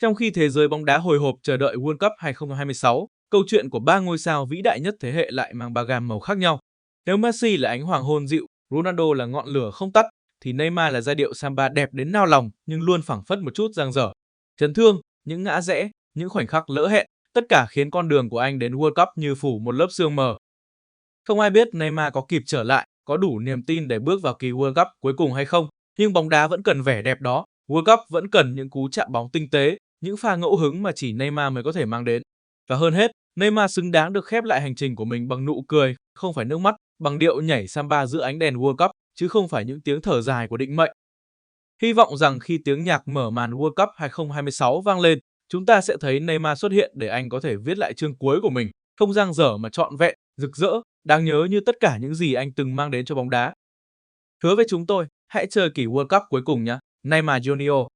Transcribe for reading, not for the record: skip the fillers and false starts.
Trong khi thế giới bóng đá hồi hộp chờ đợi World Cup 2026, câu chuyện của ba ngôi sao vĩ đại nhất thế hệ lại mang ba gam màu khác nhau. Nếu Messi là ánh hoàng hôn dịu, Ronaldo là ngọn lửa không tắt, thì Neymar là giai điệu samba đẹp đến nao lòng nhưng luôn phảng phất một chút dang dở. Chấn thương, những ngã rẽ, những khoảnh khắc lỡ hẹn, tất cả khiến con đường của anh đến World Cup như phủ một lớp sương mờ. Không ai biết Neymar có kịp trở lại, có đủ niềm tin để bước vào kỳ World Cup cuối cùng hay không, nhưng bóng đá vẫn cần vẻ đẹp đó. World Cup vẫn cần những cú chạm bóng tinh tế, những pha ngẫu hứng mà chỉ Neymar mới có thể mang đến. Và hơn hết, Neymar xứng đáng được khép lại hành trình của mình bằng nụ cười, không phải nước mắt, bằng điệu nhảy samba giữa ánh đèn World Cup, chứ không phải những tiếng thở dài của định mệnh. Hy vọng rằng khi tiếng nhạc mở màn World Cup 2026 vang lên, chúng ta sẽ thấy Neymar xuất hiện để anh có thể viết lại chương cuối của mình, không dang dở mà trọn vẹn, rực rỡ, đáng nhớ như tất cả những gì anh từng mang đến cho bóng đá. Hứa với chúng tôi, hãy chờ kỳ World Cup cuối cùng nhé. Neymar Junior